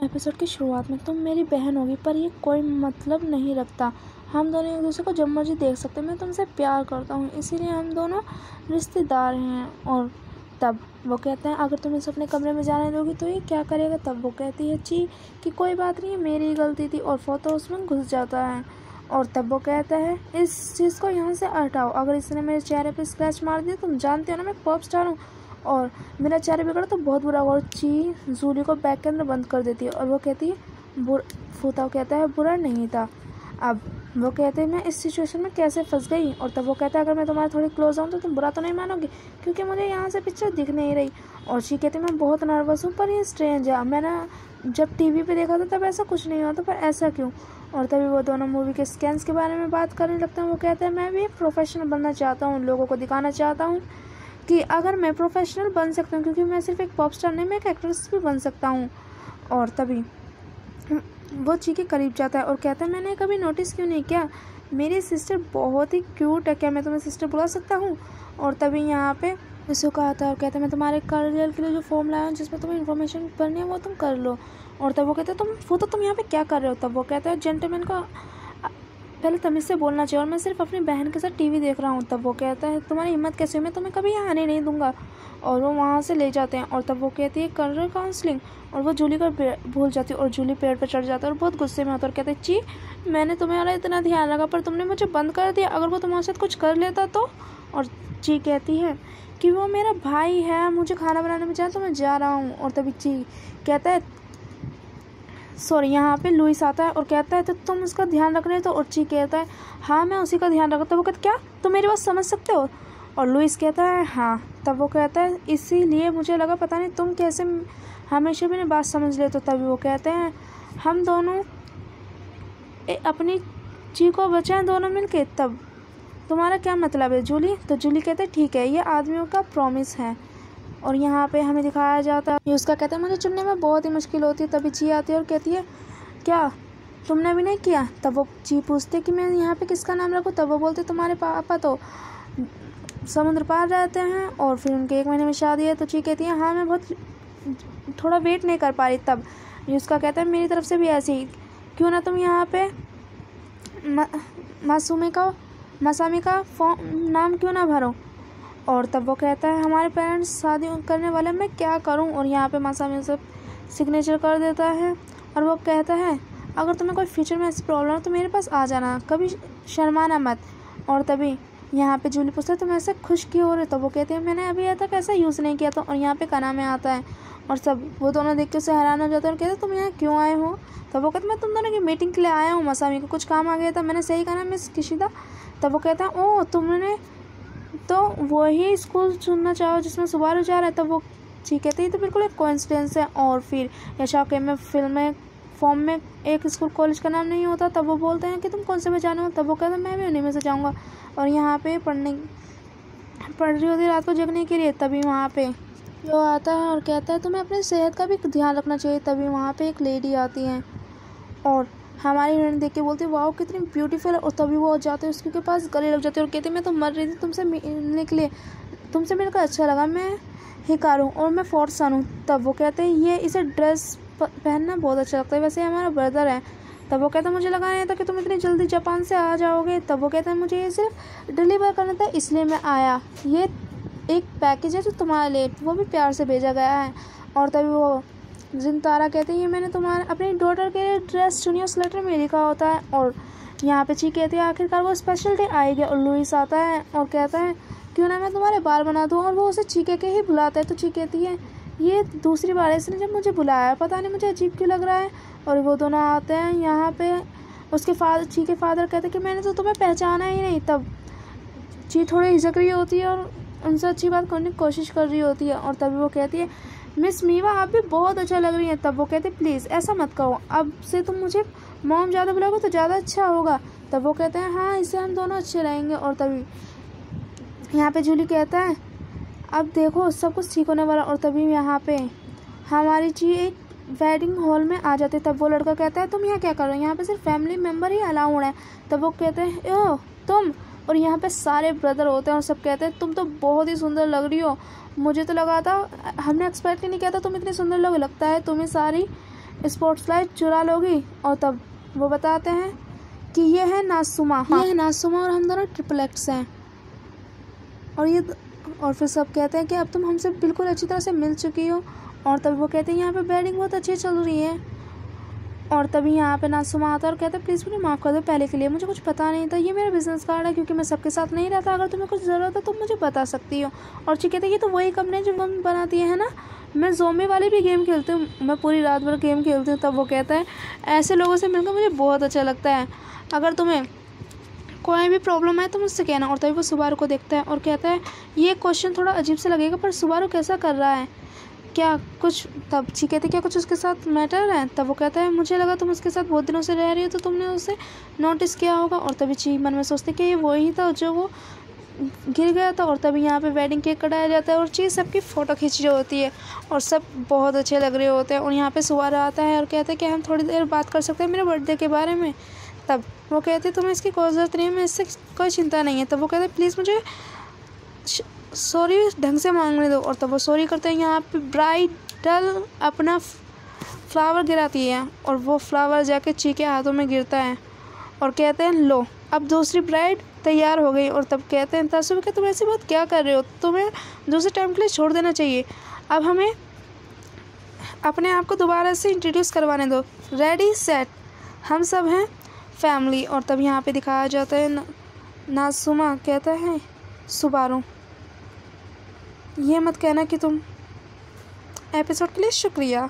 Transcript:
Episode की शुरुआत में तुम मेरी बहन होगी पर ये कोई मतलब नहीं रखता। हम दोनों एक दूसरे को जब मर्जी देख सकते हैं। मैं तुमसे प्यार करता हूँ, इसीलिए हम दोनों रिश्तेदार हैं। और तब वो कहते हैं अगर तुम इसे अपने कमरे में जाने दोगी तो ये क्या करेगा। तब वो कहती है ची कि कोई बात नहीं, मेरी गलती थी, और फोटो उसमें घुस जाता है। और तब वो कहता है इस चीज़ को यहाँ से हटाओ, अगर इसने मेरे चेहरे पे स्क्रैच मार दिया, तुम जानते हो ना मैं पॉप स्टार हूँ और मेरा चेहरा बिगड़ा तो बहुत बुरा होगा। और ची जूली को बैग के अंदर बंद कर देती है और वो कहती है फूता कहता है बुरा नहीं था। अब वो कहते हैं मैं इस सिचुएशन में कैसे फंस गई। और तब वो कहता है अगर मैं तुम्हारे थोड़ी क्लोज आऊँ तो तुम बुरा तो नहीं मानोगी, क्योंकि मुझे यहाँ से पिक्चर दिख नहीं रही। और ची कहती है मैं बहुत नर्वस हूँ, पर ये स्ट्रेंज है, मैंने जब टीवी पे देखा था तब ऐसा कुछ नहीं होता, पर ऐसा क्यों। और तभी वो दोनों मूवी के स्कैन्स के बारे में बात करने लगते हैं। वो कहते हैं मैं भी एक प्रोफेशनल बनना चाहता हूँ, लोगों को दिखाना चाहता हूँ कि अगर मैं प्रोफेशनल बन सकता हूँ, क्योंकि मैं सिर्फ एक पॉप स्टार नहीं, मैं एक एक्ट्रेस भी बन सकता हूँ। और तभी वो ची के करीब जाता है और कहता है मैंने कभी नोटिस क्यों नहीं किया, मेरी सिस्टर बहुत ही क्यूट है, क्या मैं तुम्हें सिस्टर बुला सकता हूँ। और तभी यहाँ पे उसको आता है और कहता है मैं तुम्हारे करियर के लिए जो फॉर्म लाया हूँ जिसमें तुम्हें इन्फॉर्मेशन भरनी है वो तुम कर लो। और तब वो कहते हैं तुम यहाँ पे क्या कर रहे हो। तब वो कहता है जेंटलमैन का पहले तमीज़ से बोलना चाहिए, और मैं सिर्फ अपनी बहन के साथ टीवी देख रहा हूँ। तब वो कहता है तुम्हारी हिम्मत कैसे हुई, मैं तुम्हें कभी यहाँ आने नहीं दूंगा। और वो वहाँ से ले जाते हैं। और तब वो कहती है करियर काउंसलिंग, और वो जूली को भूल जाती है और जूली पेड़ पर चढ़ जाता है और बहुत गुस्से में होता है और कहते हैं ची मैंने तुम्हारा इतना ध्यान रखा पर तुमने मुझे बंद कर दिया, अगर वो तुम्हारे साथ कुछ कर लेता तो। और ची कहती है कि वो मेरा भाई है, मुझे खाना बनाने में जाए तो मैं जा रहा हूँ। और तभी ची कहता है सॉरी, यहाँ पे लुइस आता है और कहता है तो तुम उसका ध्यान रख रहे हो। तो और ची कहता है हाँ मैं उसी का ध्यान रखता हूँ। वो कहता क्या तुम मेरी बात समझ सकते हो। और लुइस कहता है हाँ। तब वो कहता है इसीलिए मुझे लगा पता नहीं तुम कैसे हमेशा मेरी बात समझ ले। तो तभी वो कहते हैं हम दोनों अपनी ची को बचाएं दोनों मिलके। तब तुम्हारा क्या मतलब है जूली। तो जूली कहते हैं ठीक है, ये आदमियों का प्रॉमिस है। और यहाँ पे हमें दिखाया जाता है उसका कहता है मुझे चुनने में बहुत ही मुश्किल होती है। तभी ची आती है और कहती है क्या तुमने भी नहीं किया। तब वो ची पूछते कि मैं यहाँ पे किसका नाम रखूँ। तब वो बोलते तुम्हारे पापा तो समुद्र पार रहते हैं और फिर उनके 1 महीने में शादी है। तो ची कहती है हाँ मैं बहुत थोड़ा वेट नहीं कर पा रही। तब उसका कहता है मेरी तरफ से भी ऐसे ही, क्यों ना तुम यहाँ पे मसामी का नाम क्यों ना भरो। और तब वो कहता है हमारे पेरेंट्स शादी करने वाले, मैं क्या करूं। और यहाँ पे मासामी सब सिग्नेचर कर देता है और वो कहता है अगर तुम्हें कोई फ्यूचर में ऐसी प्रॉब्लम हो तो मेरे पास आ जाना, कभी शर्माना मत। और तभी यहाँ पे जूली पूछता है तुम ऐसे खुश क्यों हो रहे। तो वो कहते हैं मैंने अभी तक ऐसा यूज़ नहीं किया। तो और यहाँ पे काना में आता है और सब वो दोनों देख के उसे हैरान हो जाते हैं और कहते हैं तुम यहाँ क्यों आए हो। तब वो कहते मैं तुम दोनों की मीटिंग के लिए आया हूँ, मसामी को कुछ काम आ गया था, मैंने सही कहा ना मिस किशिदा। तब वो कहता है ओह तुमने तो वही स्कूल चुनना चाहो जिसमें सुबारू जा रहा है। तब वो ठीक कहते हैं तो बिल्कुल एक कोइंसिडेंस है। और फिर यशाके में फिल्म में फॉर्म में एक स्कूल कॉलेज का नाम नहीं होता। तब वो बोलते हैं कि तुम कौन से में जाने हो। तब वो कहते हैं मैं भी उन्हीं में से जाऊँगा। और यहाँ पे पढ़ रही होती रात को जगने के लिए। तभी वहाँ पे जो आता है और कहता है तुम्हें अपनी सेहत का भी ध्यान रखना चाहिए। तभी वहाँ पे एक लेडी आती है और हमारी हिरण देख के बोलती है वाओ कितनी ब्यूटीफुल है। और तभी वो जाते हैं उसके पास गले लग जाते हैं और कहते हैं मैं तो मर रही थी तुमसे मिलने के लिए, तुमसे मिलकर अच्छा लगा, मैं हिकारू और मैं फोर्थ सन हूँ। तब वो कहते हैं ये इसे ड्रेस पहनना बहुत अच्छा लगता है, वैसे हमारा ब्रदर है। तब वो कहता है मुझे लगा नहीं था कि तुम इतनी जल्दी जापान से आ जाओगे। तब वो कहते हैं मुझे ये सिर्फ डिलीवर करना था इसलिए मैं आया, ये एक पैकेज है जो तुम्हारे लिए, वो भी प्यार से भेजा गया है। और तभी वो जिनतारा कहते हैं ये मैंने तुम्हारे अपनी डॉटर के लिए ड्रेस चुनी, उस लेटर में लिखा होता है। और यहाँ पे ची कहती है आखिरकार वो स्पेशल डे आएगा। और लुइस आता है और कहता है क्यों ना मैं तुम्हारे बाल बना दूँ। और वो उसे ची कह के ही बुलाता है। तो ची कहती है ये दूसरी बार है इसने जब मुझे बुलाया, पता नहीं मुझे अजीब क्यों लग रहा है। और वो दोनों आते हैं यहाँ पे उसके ची के फादर कहते हैं कि मैंने तो तुम्हें पहचाना ही नहीं। तब ची थोड़ी हिचक रही होती है और उनसे अच्छी बात करने की कोशिश कर रही होती है। और तभी वो कहती है मिस मीवा आप भी बहुत अच्छा लग रही हैं। तब वो कहते प्लीज़ ऐसा मत कहो, अब से तुम मुझे मॉम ज़्यादा बुलाओगे तो ज़्यादा अच्छा होगा। तब वो कहते हैं हाँ इससे हम दोनों अच्छे रहेंगे। और तभी यहाँ पे जूली कहता है अब देखो सब कुछ ठीक होने वाला। और तभी यहाँ पे हमारी ची एक वेडिंग हॉल में आ जाते। तब वो लड़का कहता है तुम यहाँ क्या कर रहे हो, यहाँ पे सिर्फ फैमिली मेम्बर ही अलाउड है। तब वो कहते हैं ओह तुम, और यहाँ पे सारे ब्रदर होते हैं और सब कहते हैं तुम तो बहुत ही सुंदर लग रही हो, मुझे तो लगा था, हमने एक्सपेक्ट ही नहीं किया था तुम इतनी सुंदर लगता है तुम्हें सारी स्पॉटलाइट चुरा लोगी। और तब वो बताते हैं कि ये है नाज़ुमा, ये है नाज़ुमा और हम दोनों ट्रिपल एक्स हैं। और फिर सब कहते हैं कि अब तुम हमसे बिल्कुल अच्छी तरह से मिल चुकी हो। और तभी वो कहते हैं यहाँ पे वेडिंग बहुत अच्छी चल रही है। और तभी यहाँ पे नाज़ुमा आता है और कहता है प्लीज़ मुझे माफ़ कर दो, पहले के लिए मुझे कुछ पता नहीं था, ये मेरा बिजनेस कार्ड है क्योंकि मैं सबके साथ नहीं रहता, अगर तुम्हें कुछ ज़रूरत है तुम मुझे बता सकती हो। और ची कहते हैं ये तो वही कंपनी जो मम्मी बनाती है ना, मैं ज़ोंबी वाली भी गेम खेलती हूँ, मैं पूरी रात भर गेम खेलती हूँ। तब वो कहता है ऐसे लोगों से मिलकर मुझे बहुत अच्छा लगता है, अगर तुम्हें कोई भी प्रॉब्लम है तो मुझसे कहना। और तभी वो सुबारू को देखता है और कहता है ये क्वेश्चन थोड़ा अजीब से लगेगा पर सुबारू कैसा कर रहा है, क्या कुछ। तब ची कहती क्या कुछ उसके साथ मैटर है। तब वो कहता है मुझे लगा तुम उसके साथ बहुत दिनों से रह रही हो तो तुमने उसे नोटिस किया होगा। और तभी ची मन में सोचते कि ये वही था जो वो गिर गया था। और तभी यहाँ पे वेडिंग केक कटाया जाता है और ची सबकी फ़ोटो खींच रही होती है और सब बहुत अच्छे लग रहे होते हैं। और यहाँ पे सुबारू आता है और कहता है कि हम थोड़ी देर बात कर सकते हैं मेरे बर्थडे के बारे में। तब वो कहते तुम्हें इसकी कोई ज़रूरत नहीं है, मैं इससे कोई चिंता नहीं है। तब वो कहते प्लीज़ मुझे सॉरी ढंग से मांगने दो। और तब वो सॉरी करते हैं। यहाँ पे ब्राइडल अपना फ्लावर गिराती है और वो फ्लावर जाके ची के हाथों में गिरता है और कहते हैं लो अब दूसरी ब्राइड तैयार हो गई। और तब कहते हैं तासुब कि तुम ऐसी बात क्या कर रहे हो, तुम्हें दूसरे टाइम के लिए छोड़ देना चाहिए, अब हमें अपने आप को दोबारा से इंट्रोड्यूस करवाने दो, रेडी सेट हम सब हैं फैमिली। और तब यहाँ पे दिखाया जाता है नाज़ुमा कहता है सुबारू ये मत कहना कि तुम एपिसोड के लिए शुक्रिया।